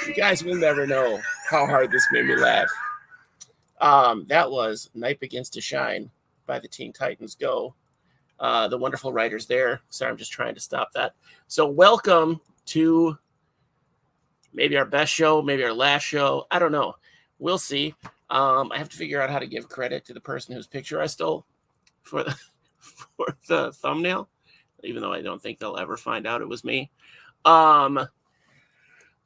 You guys will never know how hard this made me laugh. That was Night Begins to Shine by the Teen Titans Go. The wonderful writers there. Sorry, I'm just trying to stop that. So welcome to maybe our best show, maybe our last show. I don't know. We'll see. I have to figure out how to give credit to the person whose picture I stole for the thumbnail, even though I don't think they'll ever find out it was me.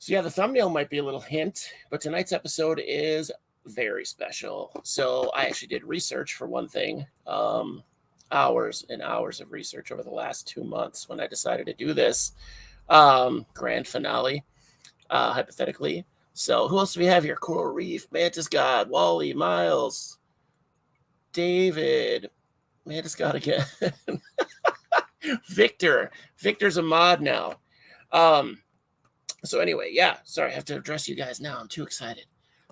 So yeah, the thumbnail might be a little hint, but tonight's episode is very special. So I actually did research for one thing, hours and hours of research over the last 2 months when I decided to do this grand finale, hypothetically. So who else do we have here? Coral Reef, Mantis God, Wally, Miles, David, Mantis God again, Victor. Victor's a mod now. So anyway, yeah, sorry, I have to address you guys now. I'm too excited.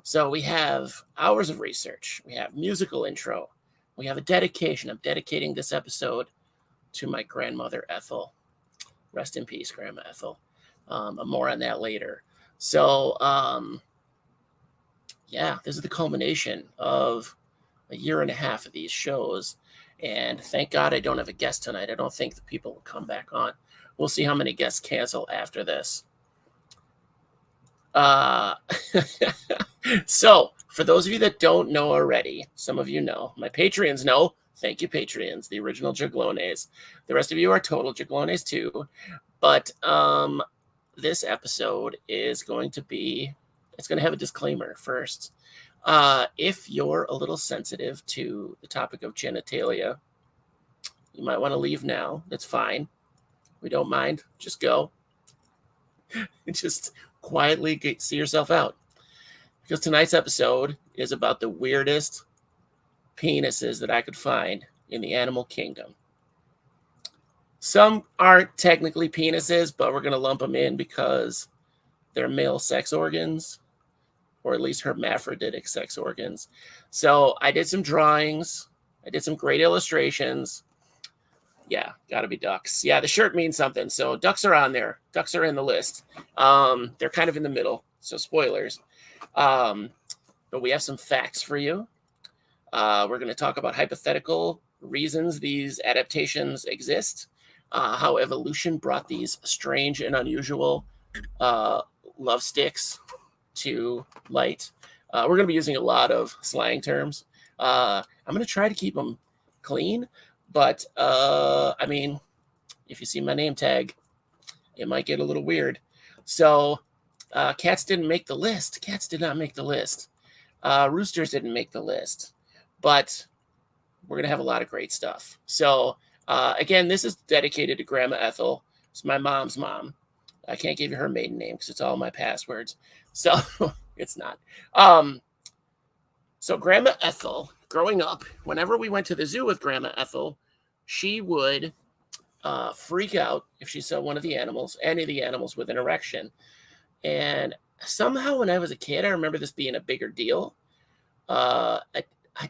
So we have hours of research. We have musical intro. We have a dedication. I'm dedicating this episode to my grandmother, Ethel. Rest in peace, Grandma Ethel. More on that later. So, yeah, this is the culmination of a year and a half of these shows. And thank God I don't have a guest tonight. I don't think the people will come back on. We'll see how many guests cancel after this. So for those of you that don't know already, some of you know, my Patreons know. Thank you, Patreons, the original Jaglones. The rest of you are total Jaglones too. But this episode is going to be, it's going to have a disclaimer first. If you're a little sensitive to the topic of genitalia, you might want to leave now. That's fine. We don't mind. Just go. Just quietly see yourself out. Because tonight's episode is about the weirdest penises that I could find in the animal kingdom. Some aren't technically penises, but we're going to lump them in because they're male sex organs, or at least hermaphroditic sex organs. So I did some drawings. I did some great illustrations. Yeah, got to be ducks. Yeah, the shirt means something. So ducks are on there. Ducks are in the list. They're kind of in the middle, so spoilers. But we have some facts for you. We're going to talk about hypothetical reasons these adaptations exist, how evolution brought these strange and unusual love sticks to light. We're going to be using a lot of slang terms. I'm going to try to keep them clean. But, I mean, if you see my name tag, it might get a little weird. So, cats didn't make the list. Cats did not make the list. Roosters didn't make the list. But we're going to have a lot of great stuff. So, again, this is dedicated to Grandma Ethel. It's my mom's mom. I can't give you her maiden name because it's all my passwords. So, it's not. So, Grandma Ethel, growing up, whenever we went to the zoo with Grandma Ethel, she would freak out if she saw one of the animals, any of the animals with an erection. And somehow when I was a kid, I remember this being a bigger deal. I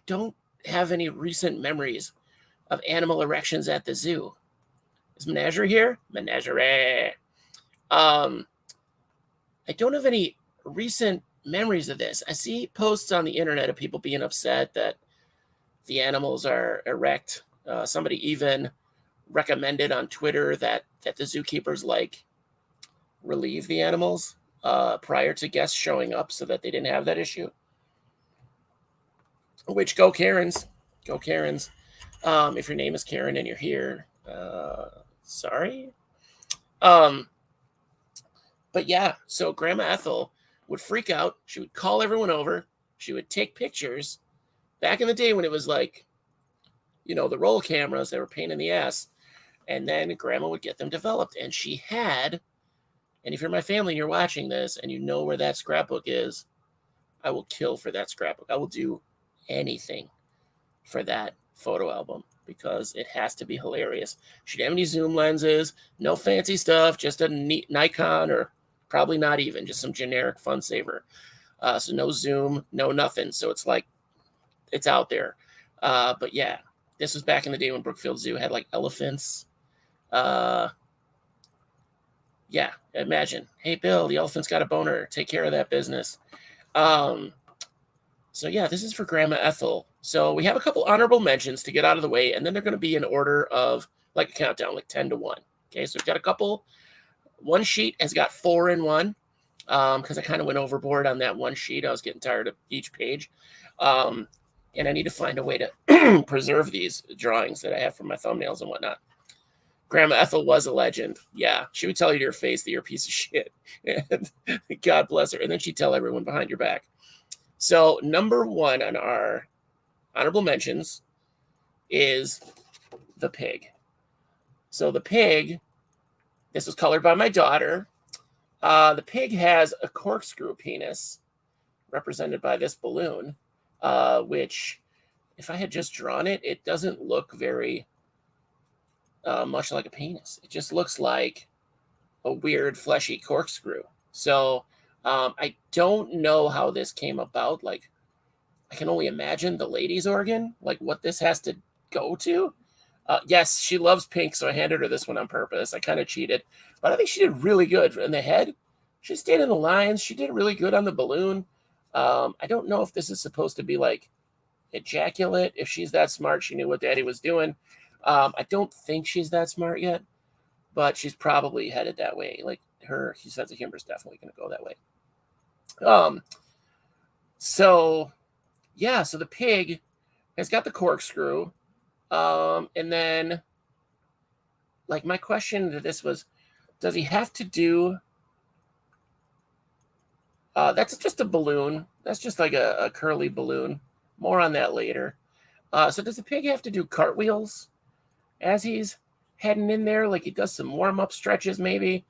don't have any recent memories of animal erections at the zoo. Is Menagerie here? Menagerie. I don't have any recent memories of this. I see posts on the internet of people being upset that the animals are erect. Somebody even recommended on Twitter that the zookeepers relieve the animals prior to guests showing up so that they didn't have that issue. Which, go Karens. Go Karens. If your name is Karen and you're here, sorry. But yeah, so Grandma Ethel would freak out. She would call everyone over. She would take pictures. Back in the day when it was the roll cameras, they were a pain in the ass. And then Grandma would get them developed. And she had, and if you're my family and you're watching this and you know where that scrapbook is, I will kill for that scrapbook. I will do anything for that photo album because it has to be hilarious. She didn't have any zoom lenses, no fancy stuff, just a neat Nikon or probably not even, just some generic fun saver. So no zoom, no nothing. So it's like, it's out there. But yeah, this was back in the day when Brookfield Zoo had like elephants. Yeah, imagine. Hey, Bill, the elephant's got a boner. Take care of that business. So yeah, this is for Grandma Ethel. So we have a couple honorable mentions to get out of the way, and then they're going to be in order of like a countdown, like 10 to 1. Okay, so we've got a couple. One sheet has got 4 in 1 because I kind of went overboard on that one sheet. I was getting tired of each page. And I need to find a way to preserve these drawings that I have for my thumbnails and whatnot. Grandma Ethel was a legend. Yeah, she would tell you to your face that you're a piece of shit. And God bless her. And then she'd tell everyone behind your back. So number 1 on our honorable mentions is the pig. So the pig, this was colored by my daughter. The pig has a corkscrew penis represented by this balloon, which if I had just drawn it, it doesn't look very much like a penis. It just looks like a weird fleshy corkscrew. So I don't know how this came about. Like, I can only imagine the lady's organ, like what this has to go to. Yes, she loves pink, so I handed her this one on purpose. I kind of cheated, but I think she did really good in the head. She stayed in the lines. She did really good on the balloon. I don't know if this is supposed to be like ejaculate. If she's that smart, she knew what Daddy was doing. I don't think she's that smart yet, but she's probably headed that way. Like her sense of humor is definitely going to go that way. So yeah, so the pig has got the corkscrew. And then like my question to this was, does he have to do, that's just a balloon. That's just like a curly balloon. More on that later. So does the pig have to do cartwheels as he's heading in there? Like he does some warm-up stretches maybe.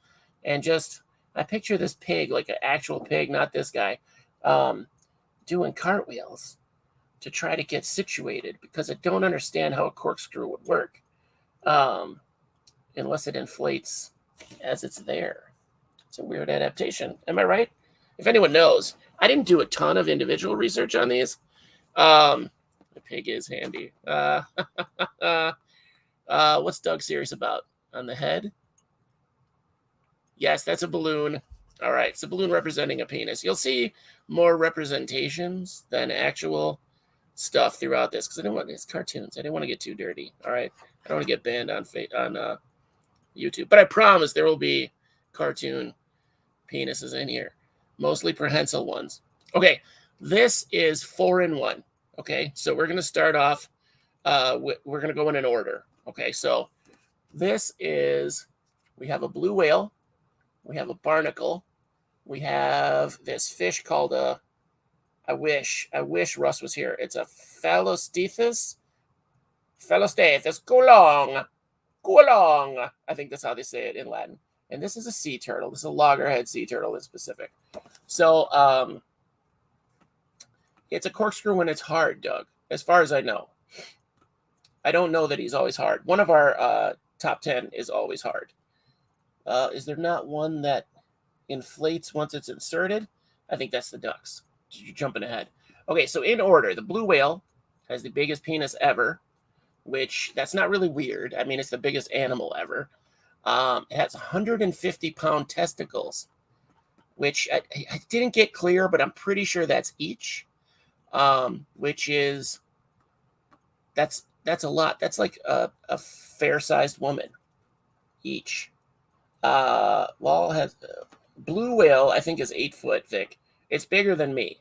And just, I picture this pig, like an actual pig, not this guy, doing cartwheels to try to get situated, because I don't understand how a corkscrew would work unless it inflates as it's there. It's a weird adaptation. Am I right? If anyone knows, I didn't do a ton of individual research on these. The pig is handy. What's Doug serious about? On the head? Yes, that's a balloon. All right, it's a balloon representing a penis. You'll see more representations than actual stuff throughout this, because I didn't want, it's cartoons. I didn't want to get too dirty. All right, I don't want to get banned on YouTube, but I promise there will be cartoon penises in here, mostly prehensile ones. Okay, this is 4 in 1. Okay, so we're gonna start off. We're gonna go in an order. Okay, so this is, we have a blue whale, we have a barnacle, we have this fish called a, I wish Russ was here. It's a Phallostethus. Go along. I think that's how they say it in Latin. And this is a sea turtle. This is a loggerhead sea turtle in specific. So it's a corkscrew when it's hard, Doug, as far as I know. I don't know that he's always hard. One of our top 10 is always hard. Is there not one that inflates once it's inserted? I think that's the ducks. You're jumping ahead. Okay, so in order, the blue whale has the biggest penis ever, which that's not really weird. I mean, it's the biggest animal ever. It has 150-pound testicles, which I didn't get clear, but I'm pretty sure that's each, which is, that's a lot. That's like a fair-sized woman each. Blue whale, I think, is 8 foot thick. It's bigger than me.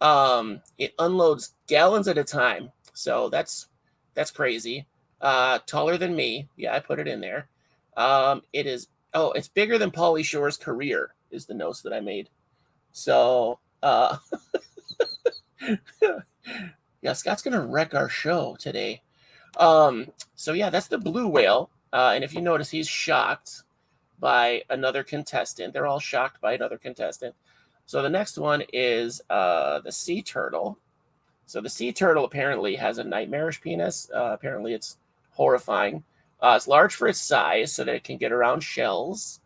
It unloads gallons at a time, so that's crazy. Taller than me. Yeah, I put it in there. It is, it's bigger than Pauly Shore's career, is the notes that I made. So, yeah, Scott's gonna wreck our show today. So yeah, that's the blue whale. And if you notice, he's shocked by another contestant. They're all shocked by another contestant. So the next one is the sea turtle. So the sea turtle apparently has a nightmarish penis. Apparently it's horrifying. It's large for its size so that it can get around shells.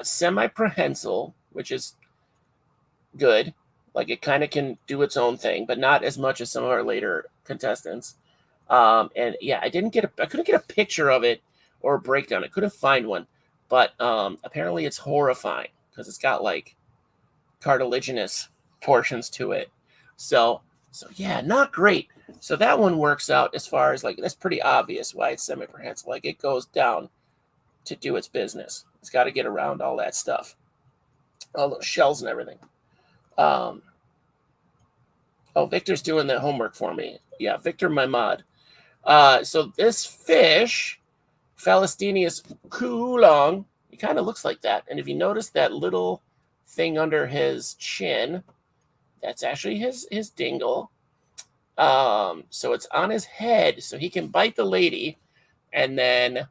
Semi-prehensile, which is good. Like it kind of can do its own thing, but not as much as some of our later contestants. And yeah, I couldn't get a picture of it or a breakdown. I couldn't find one, but apparently it's horrifying because it's got like cartilaginous portions to it. So yeah, not great. So that one works out as far as like, that's pretty obvious why it's semi-prehensile. Like it goes down to do its business. It's got to get around all that stuff, all those shells and everything. Oh, Victor's doing the homework for me. Yeah, Victor, my mod. So this fish, Phalasteneus coulong, he kind of looks like that. And if you notice that little thing under his chin, that's actually his dingle. So it's on his head, so he can bite the lady and then,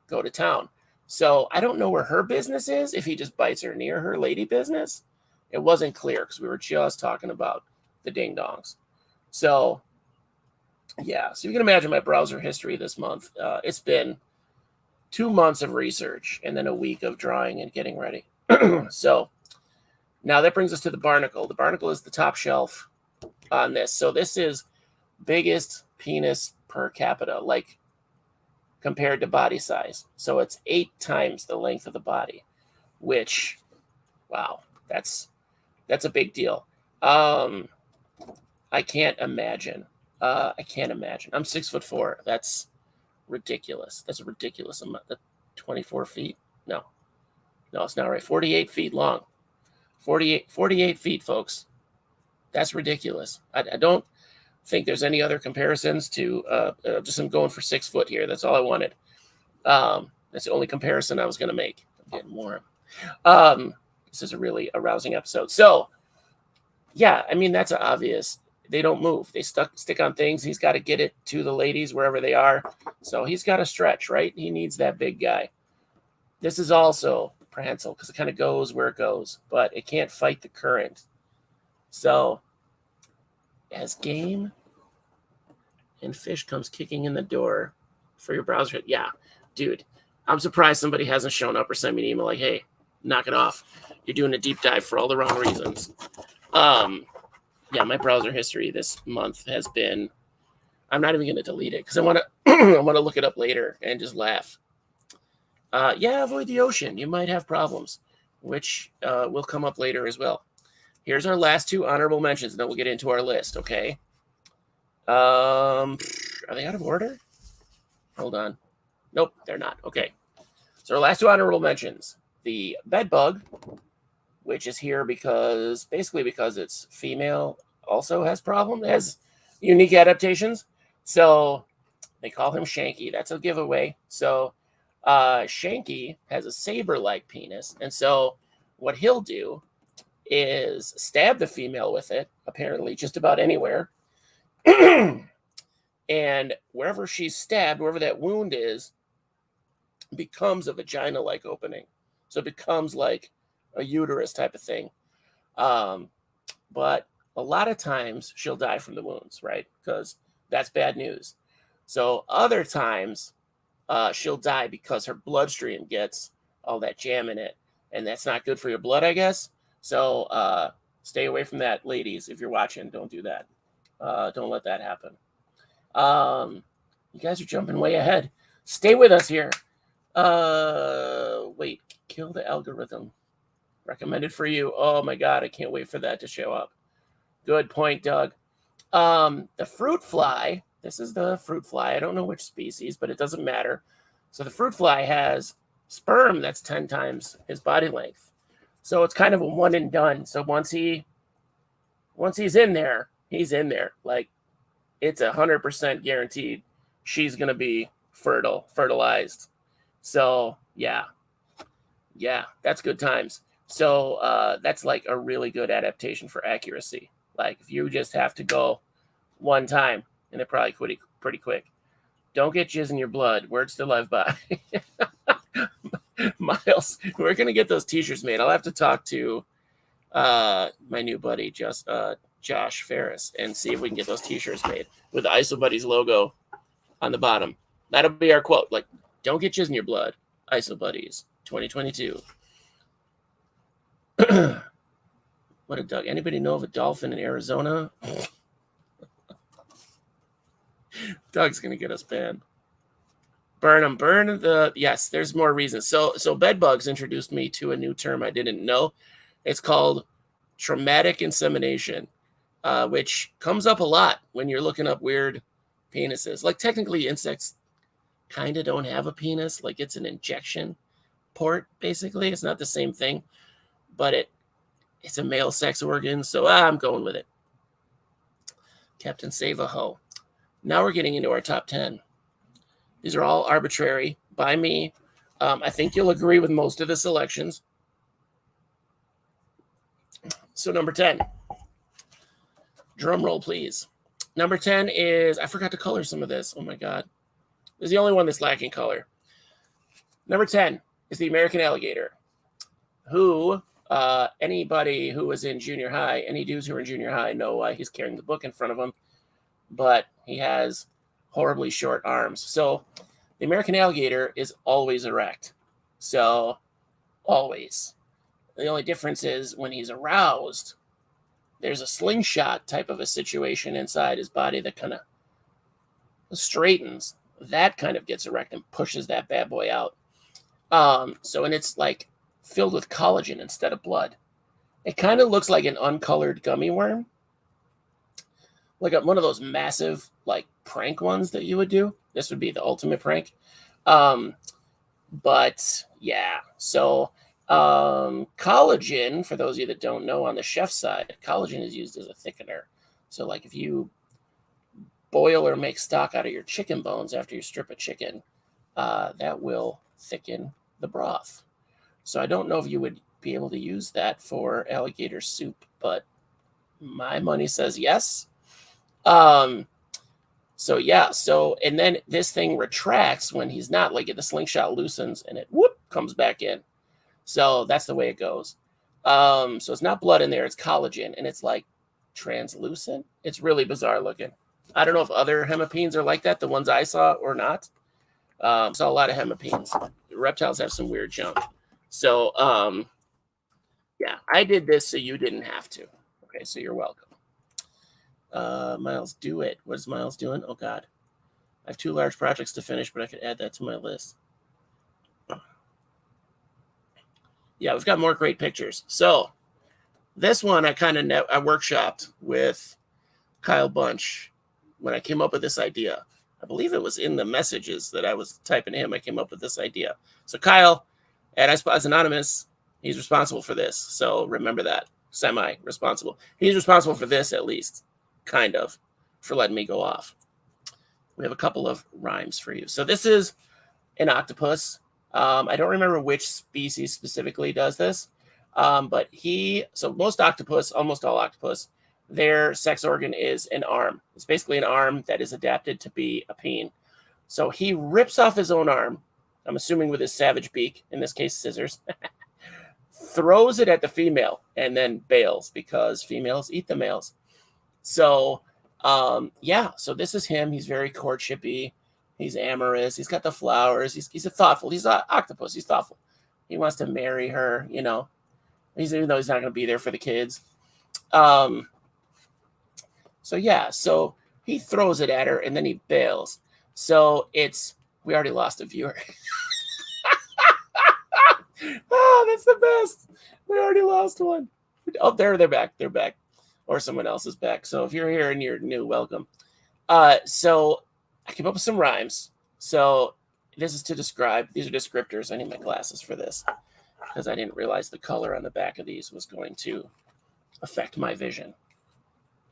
go to town. So I don't know where her business is, if he just bites her near her lady business. It wasn't clear because we were just talking about the ding-dongs. So, yeah. So you can imagine my browser history this month. It's been 2 months of research and then a week of drawing and getting ready. So now that brings us to the barnacle. The barnacle is the top shelf on this. So this is biggest penis per capita, like compared to body size. So it's 8 times the length of the body, which, wow, that's a big deal. I can't imagine. I'm 6'4". That's ridiculous. That's a ridiculous amount. 24 feet? No, it's not right. 48 feet long. 48 feet, folks. That's ridiculous. I don't think there's any other comparisons to just I'm going for 6 foot here. That's all I wanted. That's the only comparison I was going to make. I'm getting warm. This is a really arousing episode. So, yeah, I mean, that's obvious. They don't move. They stick on things. He's got to get it to the ladies wherever they are. So he's got to stretch, right? He needs that big guy. This is also prehensile because it kind of goes where it goes, but it can't fight the current. So as game and fish comes kicking in the door for your browser, yeah, dude, I'm surprised somebody hasn't shown up or sent me an email like, hey, knock it off. You're doing a deep dive for all the wrong reasons. Yeah, my browser history this month has been, I'm not even going to delete it because I want to I want to look it up later and just laugh. Yeah, avoid the ocean. You might have problems, which will come up later as well. Here's our last 2 honorable mentions, and then we'll get into our list, okay? Are they out of order? Hold on. Nope, they're not. Okay. So our last 2 honorable mentions. The bedbug, which is here because it's female, also has unique adaptations. So they call him Shanky. That's a giveaway. So Shanky has a saber-like penis. And so what he'll do is stab the female with it, apparently just about anywhere. And wherever she's stabbed, wherever that wound is, becomes a vagina-like opening. So it becomes like a uterus type of thing. But a lot of times she'll die from the wounds, right? Because that's bad news. So other times she'll die because her bloodstream gets all that jam in it. And that's not good for your blood, I guess. So stay away from that, ladies. If you're watching, don't do that. Don't let that happen. You guys are jumping way ahead. Stay with us here. Wait, kill the algorithm. Recommended for you. Oh my God, I can't wait for that to show up. Good point, Doug. The fruit fly. This is the fruit fly. I don't know which species, but it doesn't matter. So the fruit fly has sperm that's 10 times his body length. So it's kind of a one and done. So once he's in there, he's in there. Like it's 100% guaranteed she's gonna be fertilized. So yeah, that's good times. So that's like a really good adaptation for accuracy. Like if you just have to go one time, and it probably pretty quick. Don't get jizz in your blood. Words to live by. Miles, we're gonna get those t-shirts made. I'll have to talk to my new buddy, Josh Ferris and see if we can get those t-shirts made with the ISO Buddies logo on the bottom. That'll be our quote. Like, don't get jizz in your blood. ISO Buddies 2022. What a duck. Anybody know of a dolphin in Arizona? Doug's going to get us banned. Burn them. Burn the... Yes, there's more reasons. So bedbugs introduced me to a new term I didn't know. It's called traumatic insemination, which comes up a lot when you're looking up weird penises. Like, technically, insects kind of don't have a penis. Like, it's an injection port, basically. It's not the same thing, but it's a male sex organ, so I'm going with it. Captain Save-A-Ho. Now we're getting into our top 10. These are all arbitrary by me. I think you'll agree with most of the selections. So number 10. Drum roll, please. Number 10 is, I forgot to color some of this. Oh my God. This is the only one that's lacking color. Number 10 is the American Alligator, who anybody who was in junior high, any dudes who are in junior high know why he's carrying the book in front of him, but he has horribly short arms. So the American alligator is always erect. So always. The only difference is when he's aroused, there's a slingshot type of a situation inside his body that kind of straightens. That kind of gets erect and pushes that bad boy out. And it's like filled with collagen instead of blood. It kind of looks like an uncolored gummy worm. Like one of those massive, like, prank ones that you would do. This would be the ultimate prank. But, yeah. So, collagen, for those of you that don't know, on the chef side, collagen is used as a thickener. So, like, if you boil or make stock out of your chicken bones after you strip a chicken, that will thicken the broth. So I don't know if you would be able to use that for alligator soup, but my money says yes. And then this thing retracts when he's not, like, the slingshot loosens and it whoop comes back in. So that's the way it goes. So it's not blood in there, it's collagen, and it's like translucent. It's really bizarre looking. I don't know if other hemipenes are like that, the ones I saw, or not. Saw a lot of hemipenes. Reptiles have some weird junk. So, yeah, I did this so you didn't have to. Okay, so you're welcome. Miles, do it. What is Miles doing? Oh, God. I have 2 large projects to finish, but I could add that to my list. Yeah, we've got more great pictures. So, this one I I workshopped with Kyle Bunch when I came up with this idea. I believe it was in the messages that I was typing to him. I came up with this idea. So, Kyle, at I Spot Anonymous, he's responsible for this. So remember that. Semi-responsible. He's responsible for this, at least. Kind of. For letting me go off. We have a couple of rhymes for you. So this is an octopus. I don't remember which species specifically does this. But most octopus, almost all octopus, their sex organ is an arm. It's basically an arm that is adapted to be a peen. So he rips off his own arm, I'm assuming with his savage beak, in this case scissors, throws it at the female, and then bails because females eat the males. So, so this is him. He's very courtshipy. He's amorous. He's got the flowers. He's a thoughtful. He's an octopus. He's thoughtful. He wants to marry her, even though he's not going to be there for the kids. So he throws it at her, and then he bails. So we already lost a viewer. Oh, that's the best. We already lost one. Oh, they're back. They're back. Or someone else is back. So if you're here and you're new, welcome. So I came up with some rhymes. So this is to describe. These are descriptors. I need my glasses for this because I didn't realize the color on the back of these was going to affect my vision.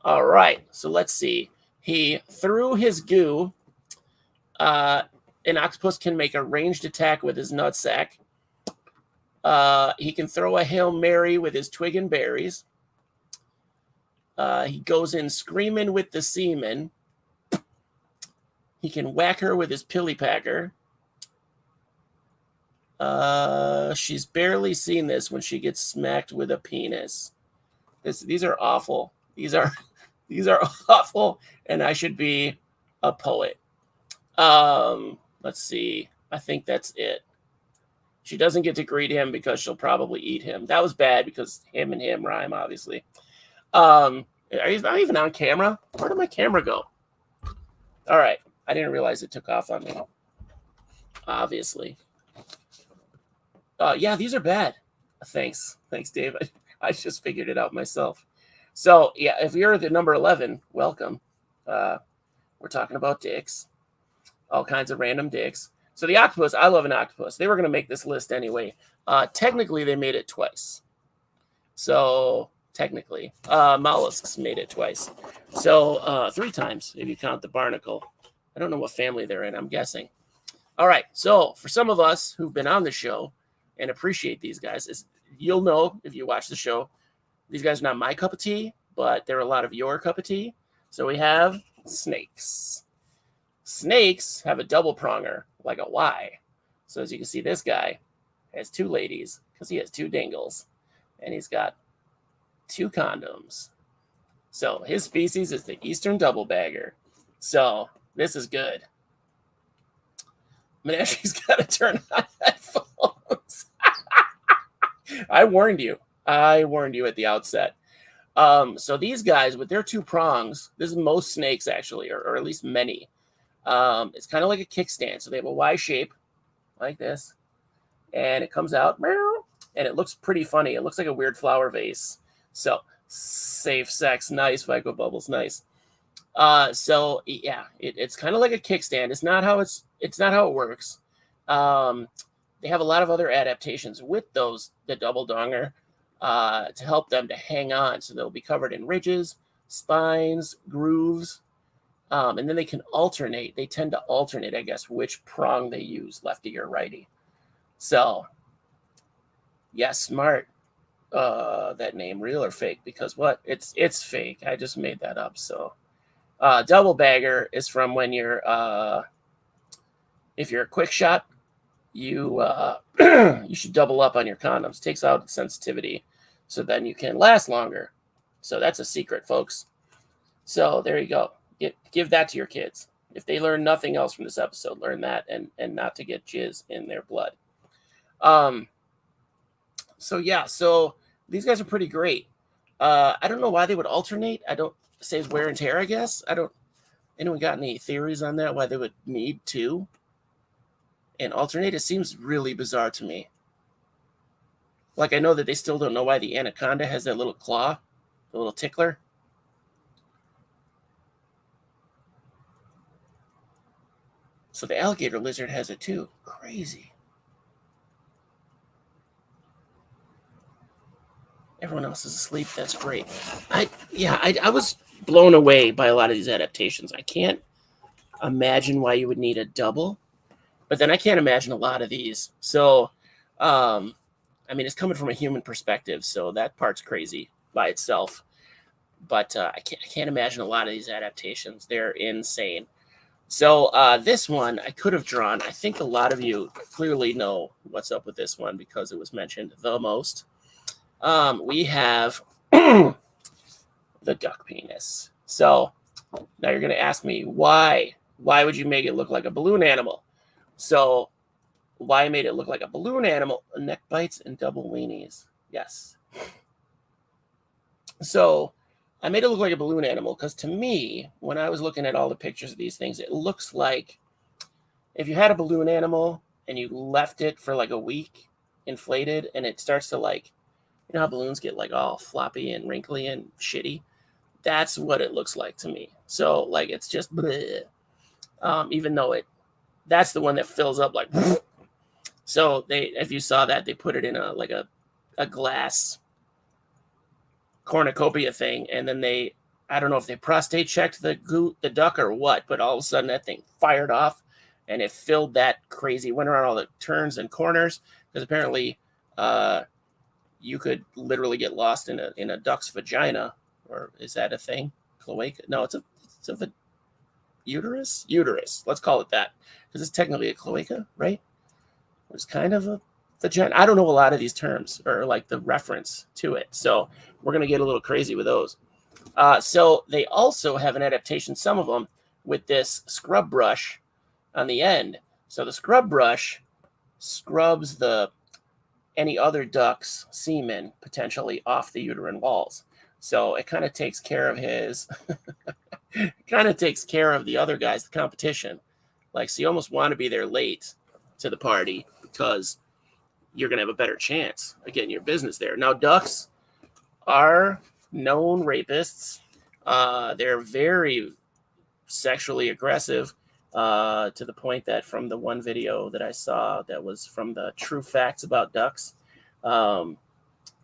All right. So let's see. He threw his goo. An octopus can make a ranged attack with his nutsack. He can throw a Hail Mary with his twig and berries. He goes in screaming with the semen. He can whack her with his pilly packer. She's barely seen this when she gets smacked with a penis. These are awful. These are These are awful, and I should be a poet. Let's see. I think that's it. She doesn't get to greet him because she'll probably eat him. That was bad because him and him rhyme, obviously. Are you not even on camera? Where did my camera go? All right. I didn't realize it took off on me. Obviously. Yeah, these are bad. Thanks, Dave. I just figured it out myself. So, yeah, if you're the number 11, welcome. We're talking about dicks. All kinds of random dicks. So the octopus, I love an octopus. They were going to make this list anyway. Technically, they made it twice. So, technically, mollusks made it twice. So, 3 times if you count the barnacle. I don't know what family they're in, I'm guessing. All right, so for some of us who've been on the show and appreciate these guys, you'll know if you watch the show, these guys are not my cup of tea, but they're a lot of your cup of tea. So we have snakes. Snakes have a double pronger, like a Y. So as you can see, this guy has 2 ladies because he has 2 dingles, and he's got 2 condoms. So his species is the eastern double bagger. So this is good. Menagere's got to turn on headphones. I warned you at the outset. So these guys with their 2 prongs, this is most snakes actually, or at least many. It's kind of like a kickstand. So they have a Y shape like this, and it comes out, and it looks pretty funny. It looks like a weird flower vase. So safe sex, nice. Fico bubbles, nice. So yeah, it's kind of like a kickstand. It's not how it works. They have a lot of other adaptations with the double donger, to help them to hang on. So they'll be covered in ridges, spines, grooves, and then they can alternate. They tend to alternate, I guess, which prong they use, lefty or righty. So yeah, smart. That name, real or fake? Because what? It's fake. I just made that up. So double bagger is from when you're if you're a quick shot, you you should double up on your condoms. Takes out sensitivity, so then you can last longer. So that's a secret, folks. So there you go. Give that to your kids. If they learn nothing else from this episode, learn that, and not to get jizz in their blood. So yeah, so these guys are pretty great. I don't know why they would alternate. I don't say wear and tear, I guess. Anyone got any theories on that? Why they would need 2 and alternate? It seems really bizarre to me. Like, I know that they still don't know why the anaconda has that little claw, the little tickler. So the alligator lizard has it too. Crazy. Everyone else is asleep. That's great. I was blown away by a lot of these adaptations. I can't imagine why you would need a double, but then I can't imagine a lot of these. So, I mean, it's coming from a human perspective, so that part's crazy by itself. But I can't imagine a lot of these adaptations. They're insane. So this one I could have drawn. I think a lot of you clearly know what's up with this one because it was mentioned the most. We have the duck penis. So now you're going to ask me, why? Why would you make it look like a balloon animal? So why I made it look like a balloon animal? Neck bites and double weenies. Yes. So I made it look like a balloon animal because to me, when I was looking at all the pictures of these things, it looks like if you had a balloon animal and you left it for like a week inflated and it starts to like, you know how balloons get like all floppy and wrinkly and shitty? That's what it looks like to me. So like it's just bleh. Even though that's the one that fills up like. So if you saw that, they put it in a glass cornucopia thing, and then I don't know if they prostate checked the duck or what, but all of a sudden that thing fired off and it filled that crazy, went around all the turns and corners, because apparently you could literally get lost in a duck's vagina. Or is that a thing? Cloaca? No, it's a uterus. Let's call it that, because it's technically a cloaca, right? It's kind of a vagina. I don't know a lot of these terms or like the reference to it, so we're gonna get a little crazy with those. So they also have an adaptation, some of them, with this scrub brush on the end. So the scrub brush scrubs any other duck's semen potentially off the uterine walls. So it kind of takes care of kind of takes care of the other guys, the competition. Like, so you almost want to be there late to the party because you're going to have a better chance of getting your business there. Now, ducks are known rapists. They're very sexually aggressive, to the point that from the one video that I saw that was from the True Facts About Ducks,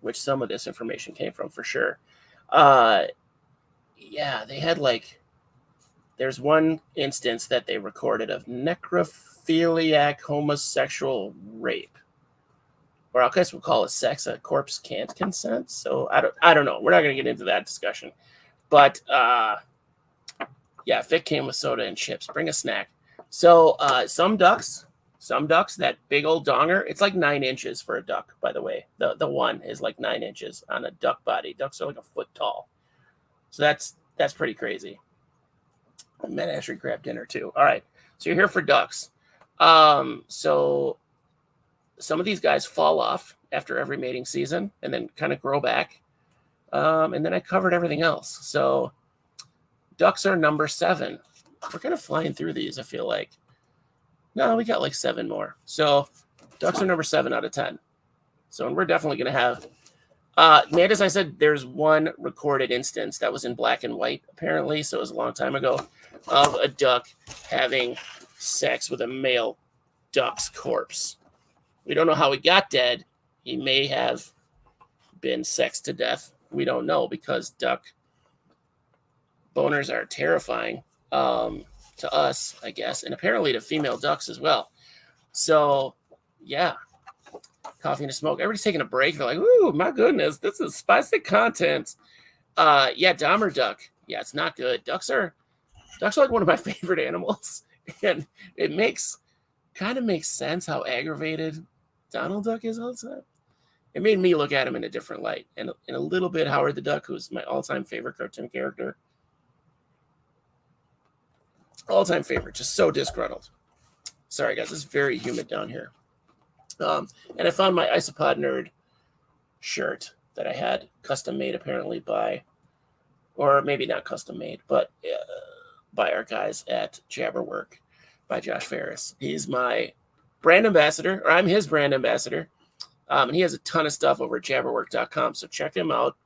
which some of this information came from for sure. Yeah, they had there's one instance that they recorded of necrophiliac homosexual rape. Or I guess we'll call it sex. A corpse can't consent. So I don't know. We're not going to get into that discussion. But yeah, Vic came with soda and chips. Bring a snack. So some ducks, that big old donger, it's like 9 inches for a duck, by the way. The one is like 9 inches on a duck body. Ducks are like a foot tall. So that's pretty crazy. I might actually grab dinner too. All right. So you're here for ducks. So some of these guys fall off after every mating season and then kind of grow back. And then I covered everything else. So ducks are number 7. We're kind of flying through these, I feel like. No, we got like 7 more. So ducks are number 7 out of 10. So, and we're definitely going to have, man, as I said, there's one recorded instance that was in black and white, apparently. So it was a long time ago, of a duck having sex with a male duck's corpse. We don't know how he got dead. He may have been sexed to death. We don't know, because duck boners are terrifying to us, I guess, and apparently to female ducks as well. So, yeah, coffee and a smoke. Everybody's taking a break. They're like, ooh, my goodness, this is spicy content. Yeah, Dahmer duck. Yeah, it's not good. Ducks are like one of my favorite animals, and it kind of makes sense how aggravated Donald Duck is all the time. It made me look at him in a different light, and a little bit Howard the Duck, who's my all-time favorite cartoon character. All-time favorite, just so disgruntled. Sorry, guys, it's very humid down here. And I found my Isopod Nerd shirt that I had custom made, apparently, or maybe not custom made, but by our guys at Jabberwork, by Josh Ferris. He's my brand ambassador, or I'm his brand ambassador. And he has a ton of stuff over at jabberwork.com, so check him out.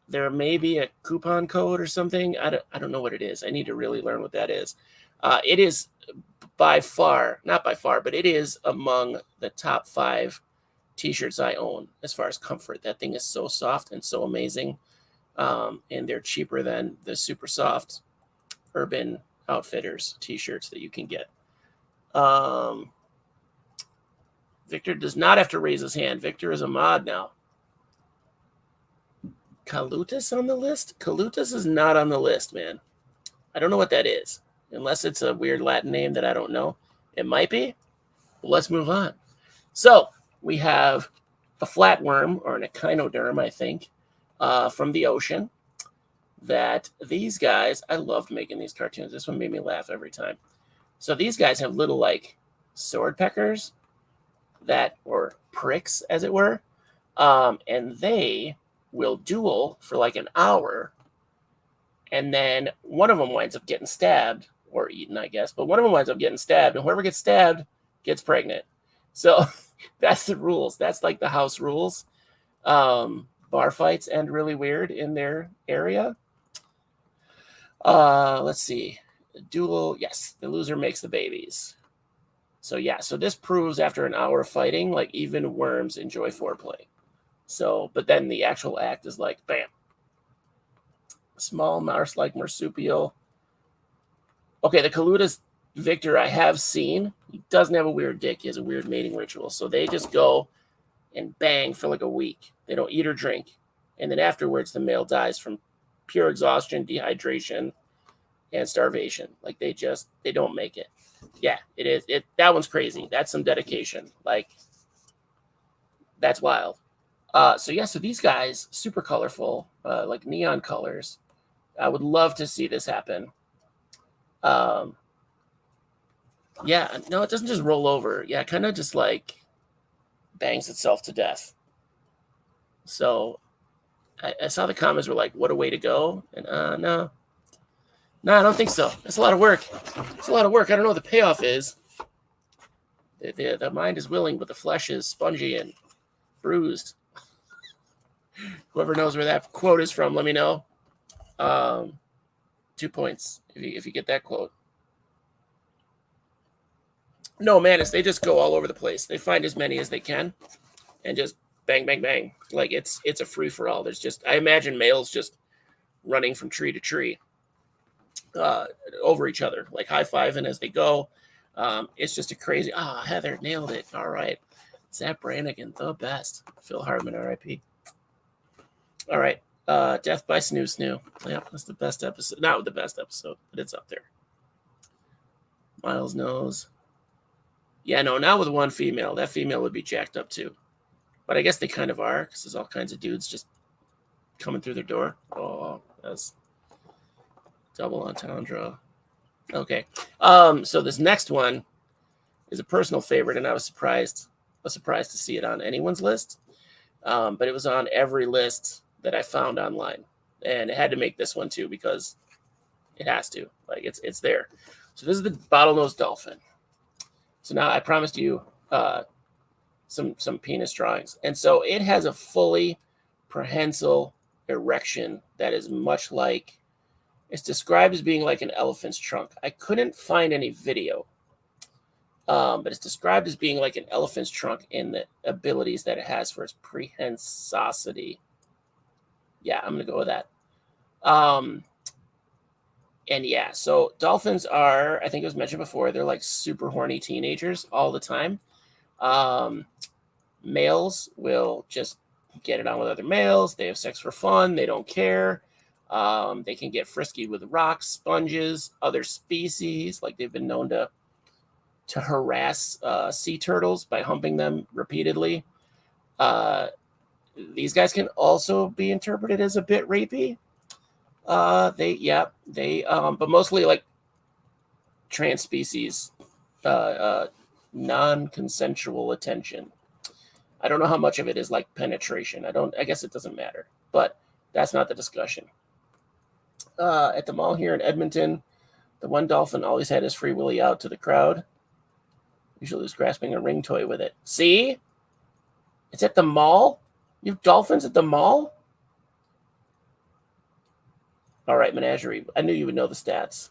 There may be a coupon code or something. I don't know what it is. I need to really learn what that is. It is not by far, but it is among the top 5 t-shirts I own as far as comfort. That thing is so soft and so amazing. And they're cheaper than the super soft Urban Outfitters t-shirts that you can get. Victor does not have to raise his hand. Victor is a mod now. Calutus on the list? Calutus is not on the list, man. I don't know what that is. Unless it's a weird Latin name that I don't know. It might be. But let's move on. So we have a flatworm, or an echinoderm, I think, from the ocean. That these guys, I loved making these cartoons. This one made me laugh every time. So these guys have little, like, sword peckers or pricks, as it were. And they will duel for like an hour. And then one of them winds up getting stabbed, or eaten, I guess. But one of them winds up getting stabbed. And whoever gets stabbed gets pregnant. So that's the rules. That's like the house rules. Bar fights end really weird in their area. Let's see. Duel. Yes, the loser makes the babies. So yeah, so this proves after an hour of fighting, like even worms enjoy foreplay. So, but then the actual act is like, bam. Small mouse-like marsupial. Okay, the Calutus Victor I have seen. He doesn't have a weird dick. He has a weird mating ritual. So they just go and bang for like a week. They don't eat or drink. And then afterwards, the male dies from pure exhaustion, dehydration, and starvation. Like they don't make it. Yeah, it is. That one's crazy. That's some dedication. Like, that's wild. So yeah, so these guys, super colorful, like neon colors. I would love to see this happen. Yeah, no, it doesn't just roll over. Yeah, it kind of just like bangs itself to death. So I saw the comments were like, what a way to go. And no, I don't think so. It's a lot of work. It's a lot of work. I don't know what the payoff is. The mind is willing, but the flesh is spongy and bruised. Whoever knows where that quote is from, let me know. 2 points if you get that quote. No, Manus, they just go all over the place. They find as many as they can and just bang, bang, bang. Like it's a free for all. There's just, I imagine males just running from tree to tree over each other, like high-fiving as they go. It's just a crazy, Heather nailed it. All right. Zach Brannigan, the best. Phil Hartman, RIP. All right. Death by Snoo Snoo. Yeah, that's the best episode. Not the best episode, but it's up there. Miles knows. Yeah, no, not with one female. That female would be jacked up too. But I guess they kind of are, because there's all kinds of dudes just coming through their door. Oh, that's double entendre. Okay. So this next one is a personal favorite, and I was surprised to see it on anyone's list. But it was on every list that I found online. And it had to make this one too, because it has to. Like it's there. So this is the Bottlenose Dolphin. So now I promised you some penis drawings. And so it has a fully prehensile erection that is much like, it's described as being like an elephant's trunk. I couldn't find any video, but it's described as being like an elephant's trunk in the abilities that it has for its prehensosity. Yeah, I'm going to go with that. And yeah, so dolphins are, I think it was mentioned before, they're like super horny teenagers all the time. Males will just get it on with other males. They have sex for fun. They don't care. They can get frisky with rocks, sponges, other species. Like they've been known to harass sea turtles by humping them repeatedly. These guys can also be interpreted as a bit rapey. But mostly like trans species, non-consensual attention. I don't know how much of it is like penetration. I guess it doesn't matter, but that's not the discussion. At the mall here in Edmonton, the one dolphin always had his free willy out to the crowd. Usually was grasping a ring toy with it. See? It's at the mall? You have dolphins at the mall? All right, Menagerie. I knew you would know the stats.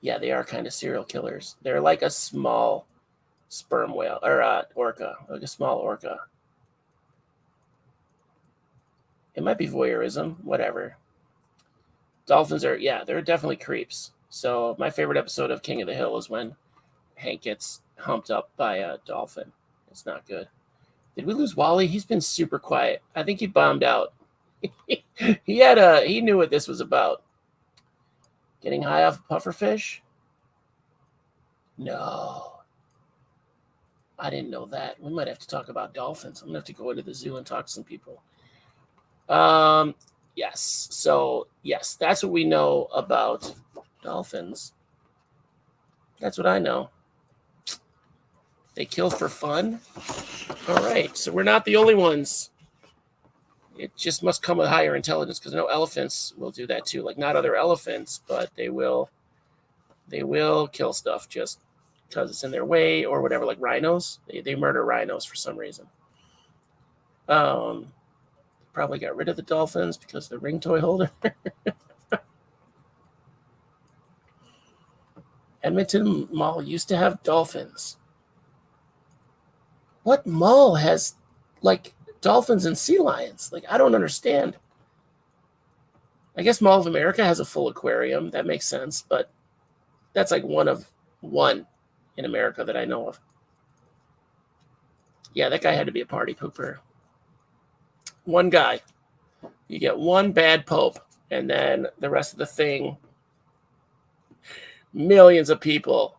Yeah, they are kind of serial killers. They're like a small sperm whale, or orca, like a small orca. It might be voyeurism, whatever. Dolphins are, yeah, they're definitely creeps. So my favorite episode of King of the Hill is when Hank gets humped up by a dolphin. It's not good. Did we lose Wally? He's been super quiet. I think he bombed out. He knew what this was about. Getting high off a pufferfish? No. I didn't know that. We might have to talk about dolphins. I'm going to have to go into the zoo and talk to some people. Yes. So, yes, that's what we know about dolphins. That's what I know. They kill for fun? All right. So we're not the only ones. It just must come with higher intelligence, because I know elephants will do that too. Like not other elephants, but they will kill stuff just because it's in their way or whatever. Like rhinos, they murder rhinos for some reason. Probably got rid of the dolphins because of the ring toy holder. Edmonton Mall used to have dolphins. What mall has like dolphins and sea lions? Like, I don't understand. I guess Mall of America has a full aquarium. That makes sense, but that's like one in America that I know of. Yeah, that guy had to be a party pooper. One guy. You get one bad pope, and then the rest of the thing, millions of people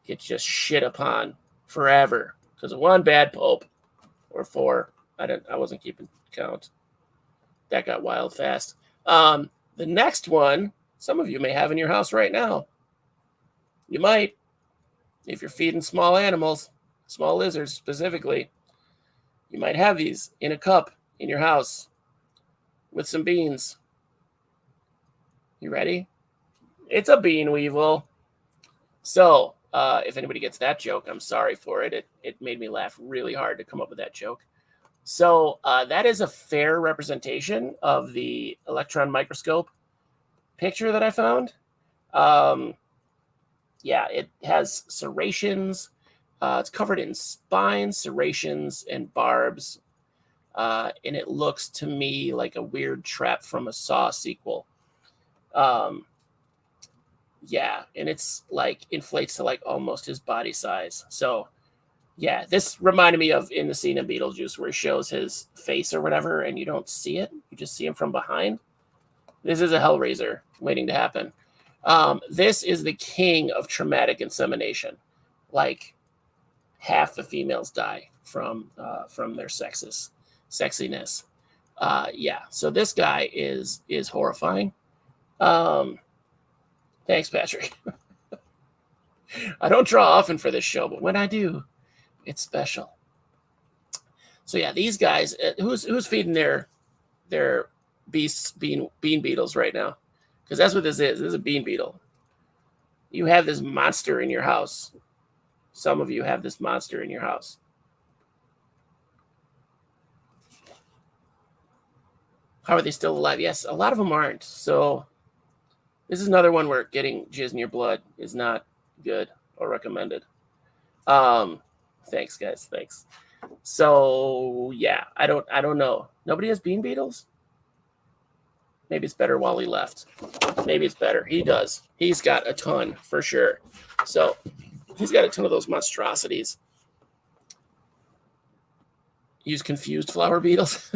get just shit upon forever because of one bad pope. or 4. I wasn't keeping count. That got wild fast. The next one, some of you may have in your house right now. You might, if you're feeding small animals, small lizards specifically, you might have these in a cup in your house with some beans. You ready? It's a bean weevil. So, if anybody gets that joke, I'm sorry for it. It made me laugh really hard to come up with that joke. So that is a fair representation of the electron microscope picture that I found. Yeah, it has serrations. It's covered in spines, serrations, and barbs. And it looks to me like a weird trap from a Saw sequel. Yeah, and it's like inflates to like almost his body size. So yeah, this reminded me of in the scene of Beetlejuice where he shows his face or whatever, and you don't see it. You just see him from behind. This is a Hellraiser waiting to happen. This is the king of traumatic insemination. Like half the females die from their sexiness. Yeah, so this guy is horrifying. Thanks, Patrick. I don't draw often for this show, but when I do, it's special. So yeah, these guys, who's feeding their beasts bean beetles right now? Because that's what this is. This is a bean beetle. You have this monster in your house. Some of you have this monster in your house. How are they still alive? Yes, a lot of them aren't. So this is another one where getting jizz in your blood is not good or recommended. Thanks, guys. Thanks. So yeah, I don't know. Nobody has bean beetles? Maybe it's better Wally left. Maybe it's better. He does. He's got a ton for sure. So he's got a ton of those monstrosities. Use confused flower beetles.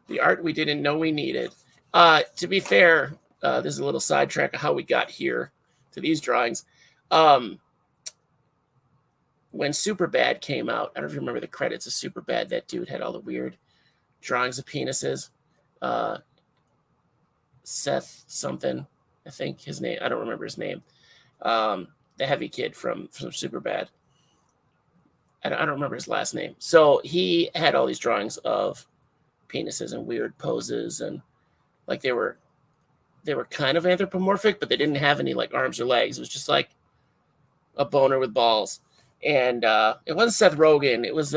The art we didn't know we needed. To be fair, this is a little sidetrack of how we got here to these drawings. When Superbad came out, I don't know if you remember the credits of Superbad. That dude had all the weird drawings of penises. Seth something, I think his name. I don't remember his name. The heavy kid from Superbad. I don't remember his last name. So he had all these drawings of penises and weird poses, and like they were kind of anthropomorphic, but they didn't have any like arms or legs. It was just like a boner with balls. And it wasn't Seth Rogen. It was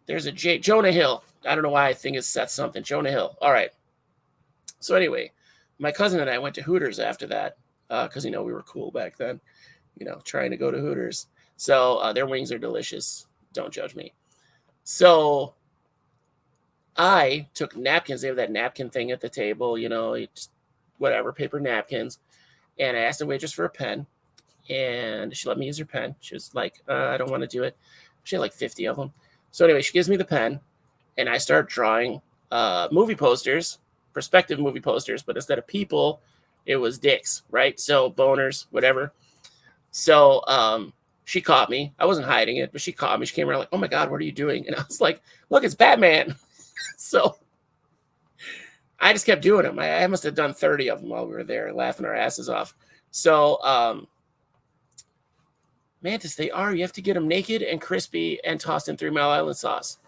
there's a Jonah Hill. I don't know why I think it's Seth something. Jonah Hill. All right. So anyway, my cousin and I went to Hooters after that because we were cool back then. Trying to go to Hooters. So their wings are delicious. Don't judge me. So I took napkins. They have that napkin thing at the table, just whatever, paper napkins. And I asked the waitress for a pen. And she let me use her pen. She was like, I don't want to do it. She had like 50 of them. So anyway, she gives me the pen. And I start drawing movie posters, prospective movie posters. But instead of people, it was dicks, right? So boners, whatever. So she caught me. I wasn't hiding it, but she caught me. She came around like, oh, my God, what are you doing? And I was like, look, it's Batman. So I just kept doing them. I must have done 30 of them while we were there, laughing our asses off. So Mantis, they are. You have to get them naked and crispy and tossed in 3 Mile Island sauce.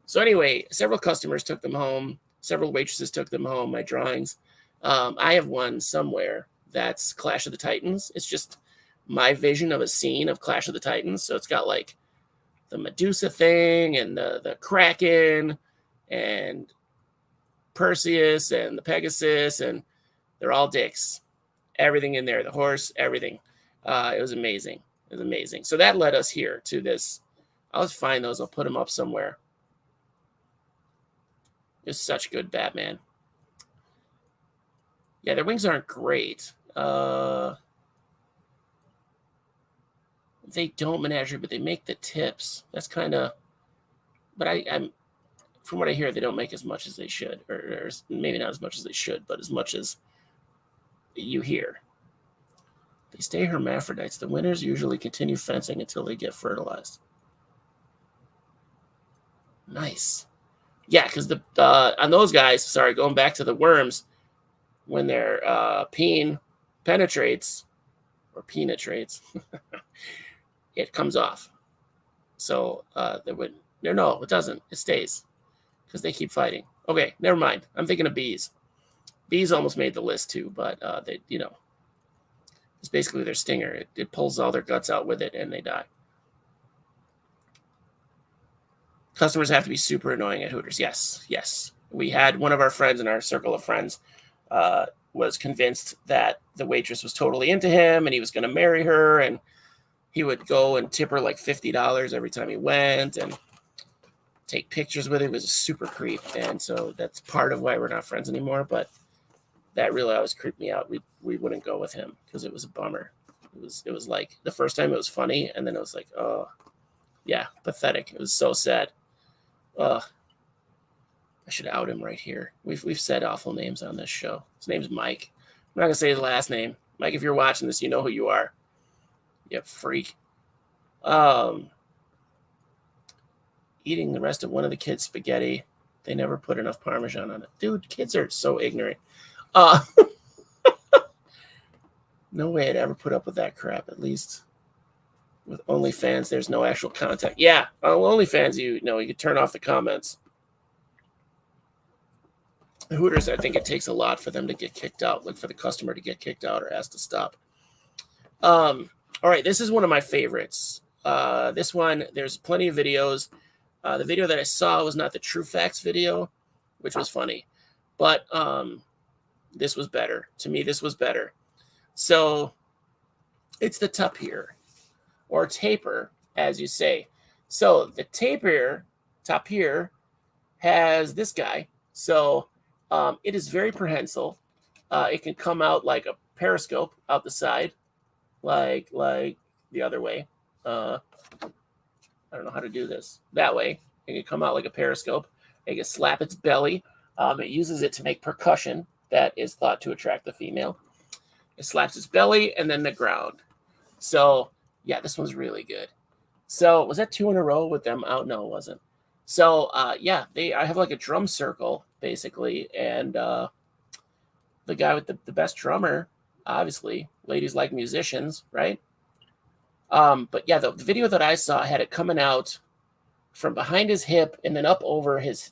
So anyway, several customers took them home. Several waitresses took them home, my drawings. I have one somewhere that's Clash of the Titans. It's just my vision of a scene of Clash of the Titans. So it's got like the Medusa thing and the Kraken and Perseus and the Pegasus, and they're all dicks. Everything in there, the horse, everything. It was amazing. It was amazing. So that led us here to this. I'll just find those. I'll put them up somewhere. It's such good Batman. Yeah, their wings aren't great. They don't menagerie, but they make the tips. That's kind of. But I'm from what I hear, they don't make as much as they should, or maybe not as much as they should, but as much as you hear. They stay hermaphrodites. The winners usually continue fencing until they get fertilized. Nice. Yeah, because on those guys, sorry, going back to the worms, when their peen penetrates or penetrates, it comes off. So no, it doesn't. It stays because they keep fighting. Okay, never mind. I'm thinking of bees. Bees almost made the list too, but they, it's basically their stinger. It pulls all their guts out with it, and they die. Customers have to be super annoying at Hooters. Yes. We had one of our friends in our circle of friends was convinced that the waitress was totally into him, and he was going to marry her, and he would go and tip her like $50 every time he went, and take pictures with it. It was a super creep, and so that's part of why we're not friends anymore. But that really always creeped me out. We wouldn't go with him because it was a bummer. It was like the first time it was funny, and then it was like, oh yeah, pathetic. It was so sad. I should out him right here. We've said awful names on this show. His name's Mike. I'm not gonna say his last name. Mike, if you're watching this, you know who you are. You freak. Eating the rest of one of the kids' spaghetti. They never put enough Parmesan on it. Dude, kids are so ignorant. No way I'd ever put up with that crap, at least. With OnlyFans, there's no actual contact. Yeah, on OnlyFans, you can turn off the comments. Hooters, I think it takes a lot for them to get kicked out, like for the customer to get kicked out or asked to stop. All right, this is one of my favorites. This one, there's plenty of videos. The video that I saw was not the True Facts video, which was funny. But this was better. To me, this was better. So it's the tapir, or taper, as you say. So the tapir has this guy. So it is very prehensile. It can come out like a periscope out the side, like the other way. I don't know how to do this. That way. It can come out like a periscope. It can slap its belly. It uses it to make percussion that is thought to attract the female. It slaps its belly and then the ground. So, yeah, this one's really good. So, was that 2 in a row with them out? No, it wasn't. So, yeah, I have like a drum circle, basically. And the guy with the best drummer, obviously, ladies like musicians, right? But yeah, the video that I saw had it coming out from behind his hip and then up over his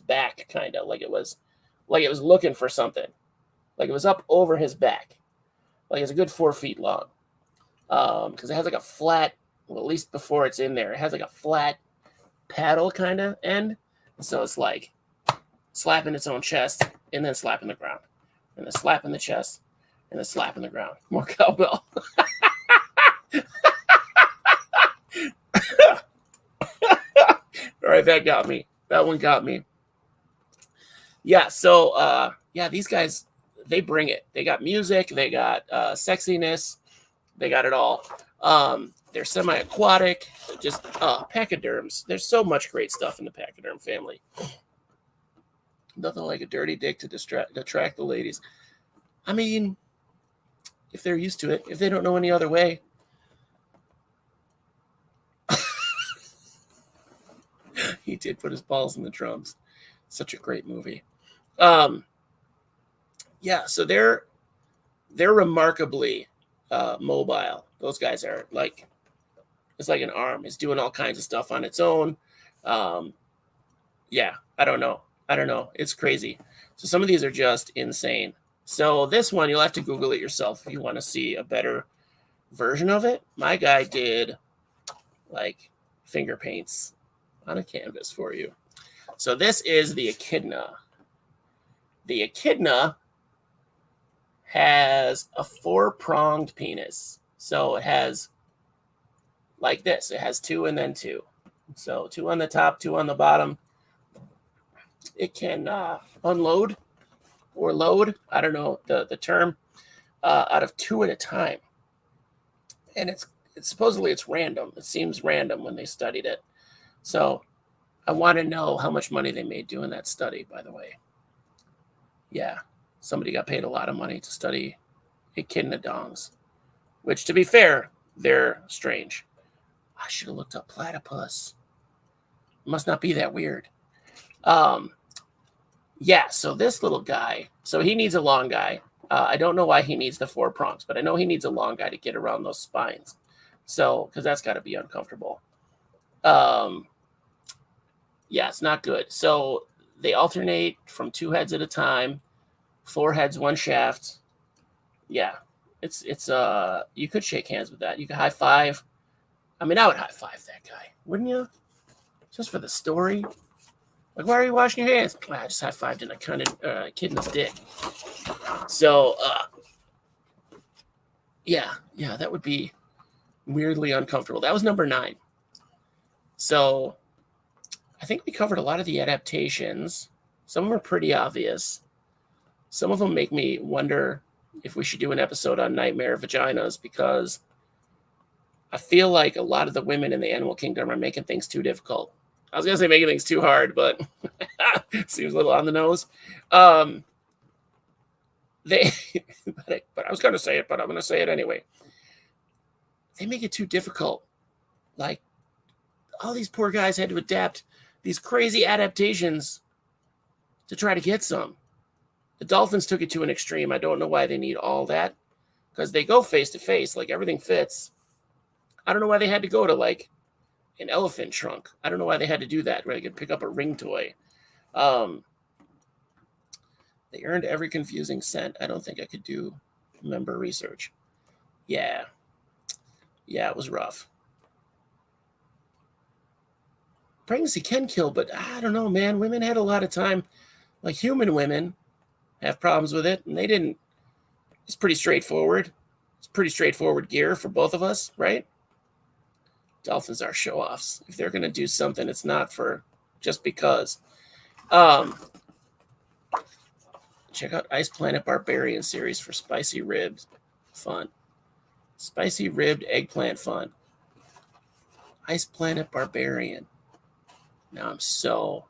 back, kind of like it was looking for something, like it was up over his back, like it's a good 4 feet long, because it has like a flat, well, at least before it's in there, it has like a flat paddle kind of end, so it's like slapping its own chest and then slapping the ground, and then slapping the chest and then slapping the ground. More cowbell. All right, that got me. That one got me. Yeah, so yeah, these guys, they bring it. They got music, they got sexiness, they got it all. They're semi-aquatic, just pachyderms. There's so much great stuff in the pachyderm family. Nothing like a dirty dick to attract the ladies. I mean, if they're used to it, if they don't know any other way. He did put his balls in the drums. Such a great movie. Yeah, so they're remarkably mobile. Those guys are like, it's like an arm. It's doing all kinds of stuff on its own. Yeah, I don't know. It's crazy. So some of these are just insane. So this one, you'll have to Google it yourself if you want to see a better version of it. My guy did like finger paints on a canvas for you. So this is the echidna. The echidna has a 4-pronged penis. So it has like this. It has 2 and then 2. So 2 on the top, 2 on the bottom. It can unload or load, I don't know the term, out of 2 at a time. And it's supposedly it's random. It seems random when they studied it. So I want to know how much money they made doing that study, by the way. Yeah, somebody got paid a lot of money to study echidna dongs. which, to be fair, they're strange. I should have looked up platypus. It must not be that weird. Yeah, so this little guy, so he needs a long guy. I don't know why he needs the 4 prongs, but I know he needs a long guy to get around those spines. So, because that's got to be uncomfortable. Yeah, it's not good. So they alternate from 2 heads at a time, 4 heads, 1 shaft. Yeah, it's you could shake hands with that. You could high five. I mean, I would high five that guy, wouldn't you? Just for the story. Like, why are you washing your hands? I just high fived and I kind of kid in his dick. So, yeah, that would be weirdly uncomfortable. That was number 9. So, I think we covered a lot of the adaptations. Some of them are pretty obvious. Some of them make me wonder if we should do an episode on nightmare vaginas, because I feel like a lot of the women in the animal kingdom are making things too difficult. I was going to say making things too hard, but seems a little on the nose. But I was going to say it, but I'm going to say it anyway. They make it too difficult. Like, all these poor guys had to adapt these crazy adaptations to try to get some. The dolphins took it to an extreme. I don't know why they need all that, because they go face to face, like everything fits. I don't know why they had to go to like an elephant trunk. I don't know why they had to do that, where they could pick up a ring toy. They earned every confusing scent. I don't think I could do member research. Yeah, it was rough. Pregnancy can kill, but I don't know, man. Women had a lot of time. Like, human women have problems with it, and they didn't. It's pretty straightforward. It's pretty straightforward gear for both of us, right? Dolphins are show-offs. If they're going to do something, it's not for just because. Check out Ice Planet Barbarian series for spicy ribbed fun. Spicy ribbed eggplant fun. Ice Planet Barbarian. Now I'm so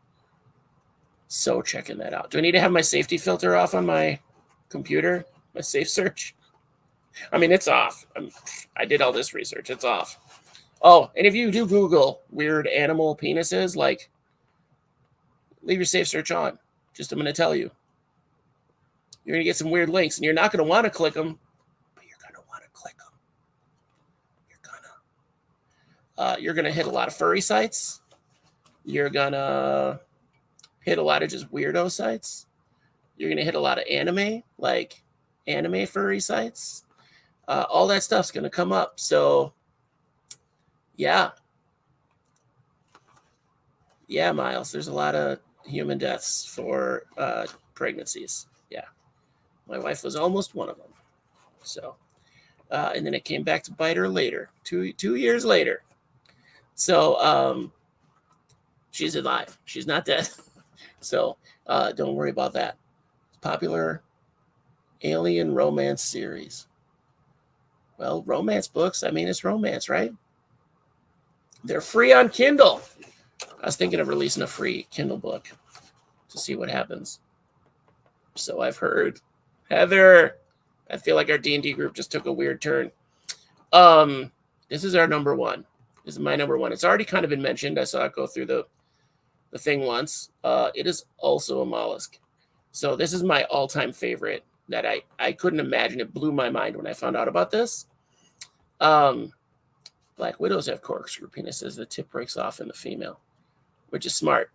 checking that out. Do I need to have my safety filter off on my computer? My safe search? I mean, it's off. I did all this research. It's off. Oh, and if you do Google weird animal penises, like, leave your safe search on. Just, I'm going to tell you. You're going to get some weird links, and you're not going to want to click them, but you're going to want to click them. You're going to hit a lot of furry sites. You're going to hit a lot of just weirdo sites. You're going to hit a lot of anime, like anime furry sites. All that stuff's going to come up. So, yeah, Miles, there's a lot of human deaths for pregnancies. Yeah. My wife was almost one of them. So, and then it came back to bite her later, two years later. So, she's alive. She's not dead. So, don't worry about that. Popular alien romance series. Well, romance books, I mean, it's romance, right? They're free on Kindle. I was thinking of releasing a free Kindle book to see what happens. So I've heard. Heather, I feel like our D&D group just took a weird turn. This is our number 1. This is my number 1. It's already kind of been mentioned. I saw it go through the thing once. It is also a mollusk. So this is my all-time favorite that I couldn't imagine. It blew my mind when I found out about this. Black widows have corkscrew penises. The tip breaks off in the female, which is smart.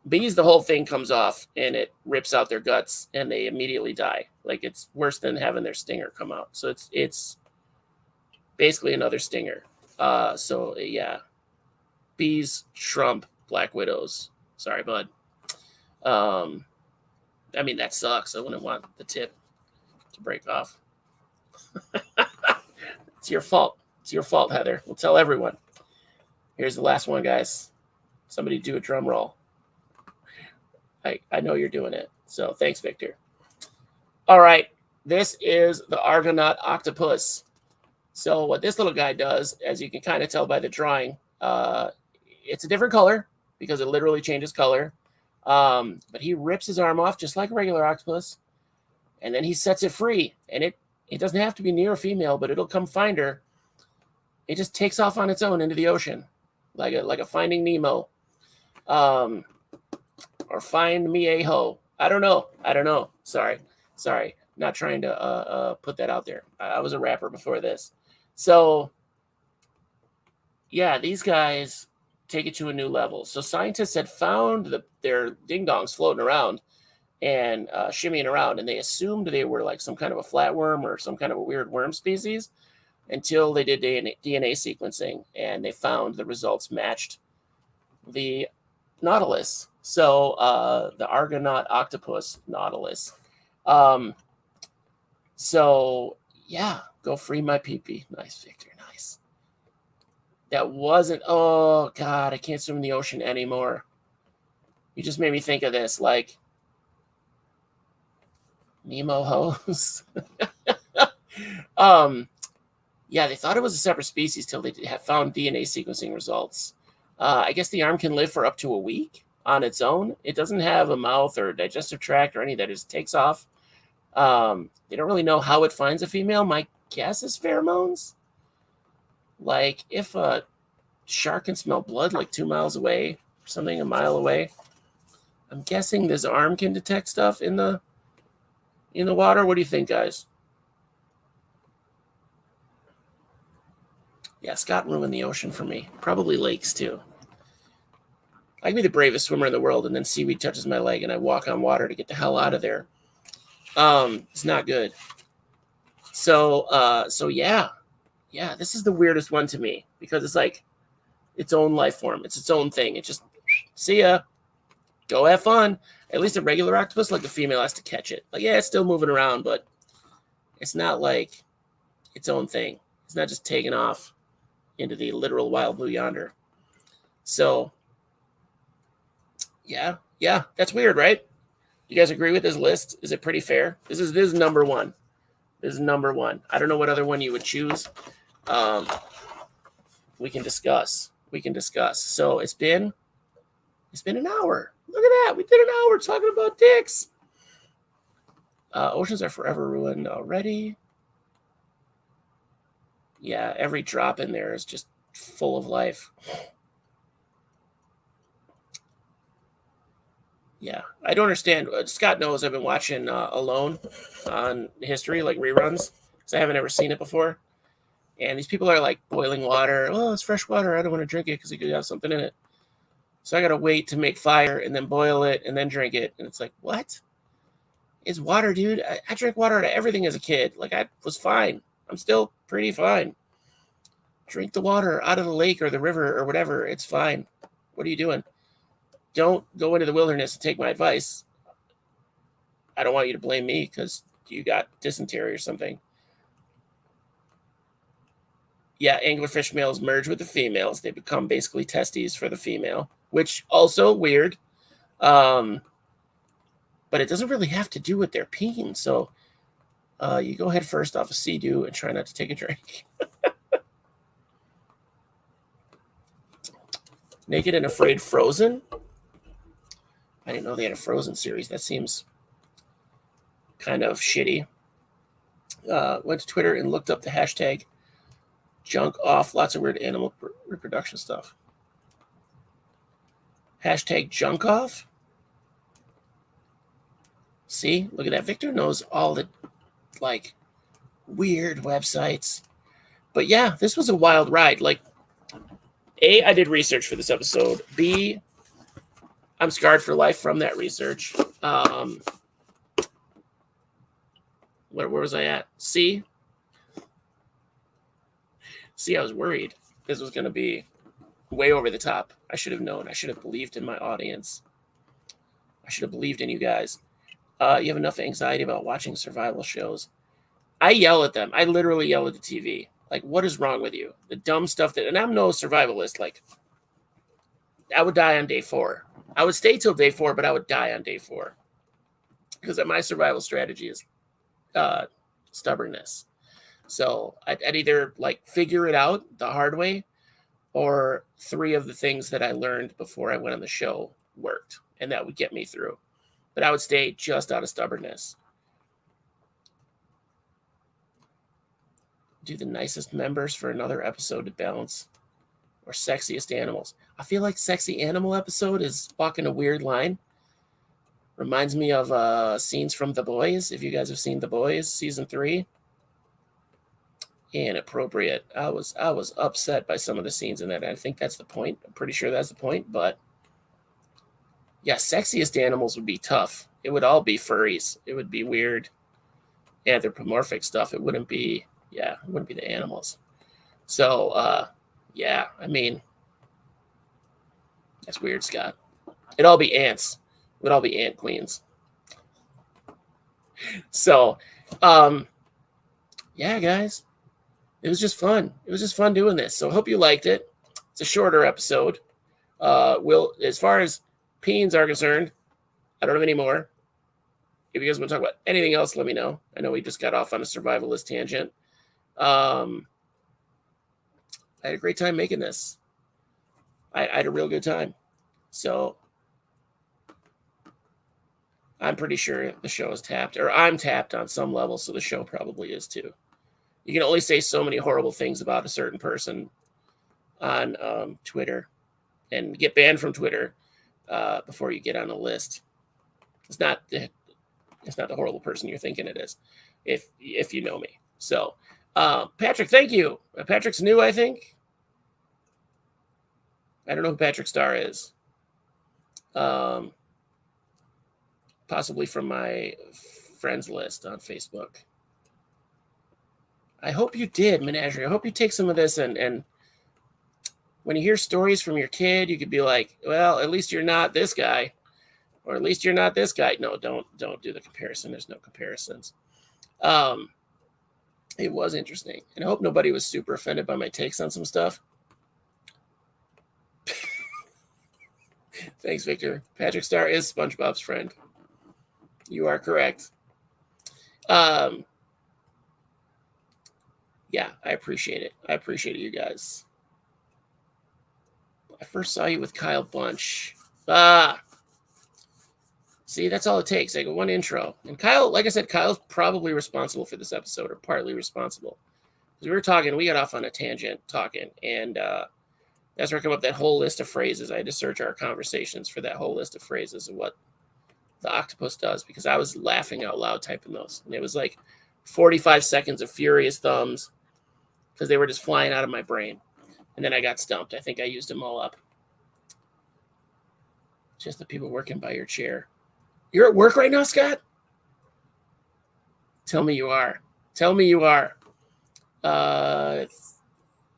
Bees, the whole thing comes off and it rips out their guts and they immediately die. Like, it's worse than having their stinger come out. So it's basically another stinger. So yeah, bees trump black widows. Sorry, bud. I mean, that sucks. I wouldn't want the tip to break off. It's your fault. It's your fault, Heather. We'll tell everyone. Here's the last one, guys. Somebody do a drum roll. I know you're doing it. So thanks, Victor. All right. This is the Argonaut Octopus. So what this little guy does, as you can kind of tell by the drawing, it's a different color because it literally changes color. But he rips his arm off just like a regular octopus, and then he sets it free, and It doesn't have to be near a female, but it'll come find her. It just takes off on its own into the ocean, like a Finding Nemo, or Find Me a Ho. I don't know. Sorry. Not trying to put that out there. I was a rapper before this. So, yeah, these guys take it to a new level. So scientists had found their ding-dongs floating around and shimmying around, and they assumed they were like some kind of a flatworm or some kind of a weird worm species until they did DNA sequencing, and they found the results matched the Nautilus. So the Argonaut Octopus Nautilus. So, yeah, go free my pee-pee. Nice, Victor, nice. That wasn't, oh, God, I can't swim in the ocean anymore. You just made me think of this, like, Nemo hose. Yeah, they thought it was a separate species till they had found DNA sequencing results. I guess the arm can live for up to a week on its own. It doesn't have a mouth or digestive tract or any of that. It just takes off. They don't really know how it finds a female. My guess is pheromones. Like if a shark can smell blood like 2 miles away, or something a mile away, I'm guessing this arm can detect stuff in the water. What do you think, guys? Yeah, Scott ruined the ocean for me. Probably lakes, too. I can be the bravest swimmer in the world, and then seaweed touches my leg, and I walk on water to get the hell out of there. It's not good. So yeah. Yeah, this is the weirdest one to me, because it's like its own life form. It's its own thing. It just, see ya. Go have fun. At least a regular octopus, like the female has to catch it. Like, yeah, it's still moving around, but it's not like its own thing. It's not just taking off into the literal wild blue yonder. So, yeah, that's weird, right? You guys agree with this list? Is it pretty fair? This is number one. This is number one. I don't know what other one you would choose. We can discuss. So it's been an hour. Look at that. We did an hour talking about dicks. Oceans are forever ruined already. Yeah, every drop in there is just full of life. Yeah, I don't understand. Scott knows I've been watching Alone on History, like reruns, because I haven't ever seen it before. And these people are like boiling water. Oh, it's fresh water. I don't want to drink it because it could have something in it. So I got to wait to make fire and then boil it and then drink it. And it's like, what? It's water, dude. I drank water out of everything as a kid. Like, I was fine. I'm still pretty fine. Drink the water out of the lake or the river or whatever. It's fine. What are you doing? Don't go into the wilderness and take my advice. I don't want you to blame me because you got dysentery or something. Yeah, anglerfish males merge with the females. They become basically testes for the female, which also weird. But it doesn't really have to do with their peen. So you go head first off a Sea-Doo and try not to take a drink. Naked and Afraid Frozen? I didn't know they had a Frozen series. That seems kind of shitty. Went to Twitter and looked up the hashtag junk off. Lots of weird animal reproduction stuff. Hashtag junk off. See, look at that. Victor knows all the like weird websites. But yeah, this was a wild ride. Like, A, I did research for this episode. B, I'm scarred for life from that research. Where was I at? C, I was worried this was going to be way over the top. I should have known. I should have believed in my audience. I should have believed in you guys. You have enough anxiety about watching survival shows. I yell at them. I literally yell at the TV. Like, what is wrong with you? The dumb stuff that, and I'm no survivalist. Like, I would die on day 4. I would stay till day 4, but I would die on day 4. Because my survival strategy is stubbornness. So I'd either like figure it out the hard way, or 3 of the things that I learned before I went on the show worked, and that would get me through. But I would stay just out of stubbornness. do the nicest members for another episode to balance, or sexiest animals. I feel like sexy animal episode is walking a weird line. Reminds me of scenes from The Boys. If you guys have seen The Boys season 3, inappropriate. I was upset by some of the scenes in that. I think that's the point. I'm pretty sure that's the point. But yeah, sexiest animals would be tough. It would all be furries. It would be weird anthropomorphic stuff. It wouldn't be the animals. So yeah, I mean, that's weird, Scott. It'd all be ants. It would all be ant queens. So yeah, guys, it was just fun. It was just fun doing this. So I hope you liked it. It's a shorter episode. As far as peens are concerned, I don't have any more. If you guys want to talk about anything else, let me know. I know we just got off on a survivalist tangent. I had a great time making this. I had a real good time. So I'm pretty sure the show is tapped, or I'm tapped on some level, so the show probably is too. You can only say so many horrible things about a certain person on Twitter and get banned from Twitter before you get on a list. It's not the horrible person you're thinking it is, if you know me. So, Patrick, thank you. Patrick's new, I think. I don't know who Patrick Starr is. Possibly from my friends list on Facebook. I hope you did, Menagerie. I hope you take some of this and when you hear stories from your kid, you could be like, well, at least you're not this guy. Or at least you're not this guy. No, don't do the comparison. There's no comparisons. It was interesting. And I hope nobody was super offended by my takes on some stuff. Thanks, Victor. Patrick Starr is SpongeBob's friend. You are correct. Yeah, I appreciate it. I appreciate it, you guys. I first saw you with Kyle Bunch. See, that's all it takes. I go one intro. And Kyle, like I said, Kyle's probably responsible for this episode, or partly responsible. Because we were talking, we got off on a tangent talking, and that's where I come up with that whole list of phrases. I had to search our conversations for that whole list of phrases of what the octopus does, because I was laughing out loud typing those. And it was like 45 seconds of furious thumbs because they were just flying out of my brain. And then I got stumped. I think I used them all up. Just the people working by your chair. You're at work right now, Scott? Tell me you are. Tell me you are.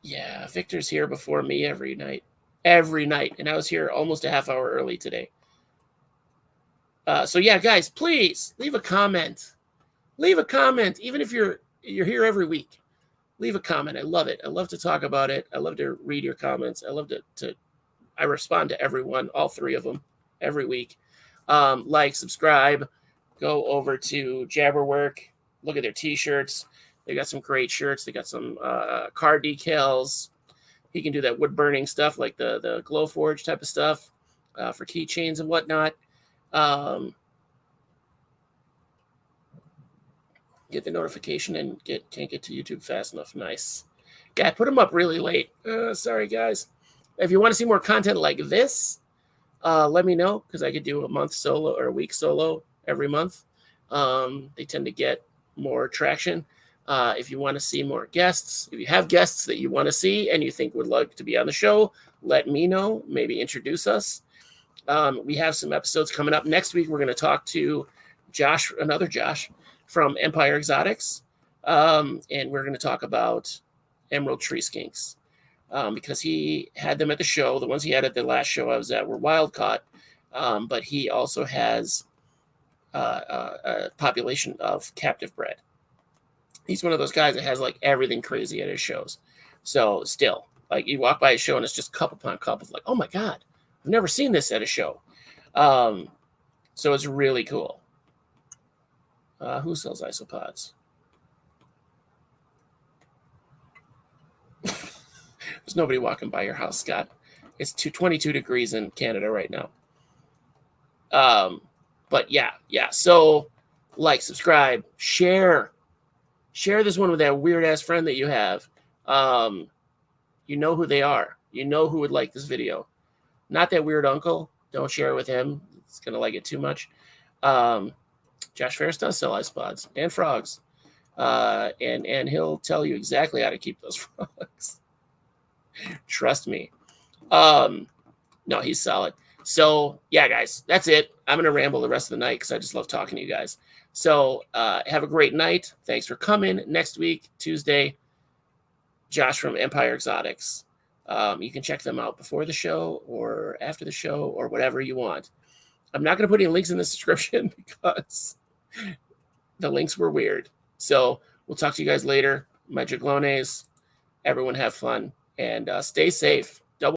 Yeah, Victor's here before me every night. Every night. And I was here almost a half hour early today. So yeah, guys, please leave a comment. Leave a comment, even if you're here every week. Leave a comment. I love it. I love to talk about it. I love to read your comments. I love I respond to everyone, all three of them, every week. Like, subscribe, go over to Jabberwork, look at their t-shirts. They got some great shirts. They got some car decals. He can do that wood burning stuff, like the Glowforge type of stuff for keychains and whatnot. Get the notification and can't get to YouTube fast enough. Nice. Yeah, I put them up really late. Sorry, guys. If you want to see more content like this, let me know, because I could do a month solo or a week solo every month. They tend to get more traction. If you want to see more guests, if you have guests that you want to see and you think would like to be on the show, let me know. Maybe introduce us. We have some episodes coming up. Next week, we're going to talk to Josh, another Josh, from Empire Exotics. And we're going to talk about Emerald Tree Skinks. Because he had them at the show. The ones he had at the last show I was at were wild caught. But he also has a population of captive bred. He's one of those guys that has like everything crazy at his shows. So still, like you walk by a show and it's just couple upon couple. Like, oh my God, I've never seen this at a show. So it's really cool. Who sells isopods? There's nobody walking by your house, Scott. It's 22 degrees in Canada right now. But yeah. So like, subscribe, share. Share this one with that weird-ass friend that you have. You know who they are. You know who would like this video. Not that weird uncle. Don't share it with him. It's going to like it too much. Josh Ferris does sell ice pods and frogs. And he'll tell you exactly how to keep those frogs. Trust me. No, he's solid. So, yeah, guys, that's it. I'm going to ramble the rest of the night because I just love talking to you guys. So, have a great night. Thanks for coming. Next week, Tuesday, Josh from Empire Exotics. You can check them out before the show or after the show or whatever you want. I'm not going to put any links in the description because the links were weird. So, we'll talk to you guys later. My Jaglones. Everyone have fun and stay safe.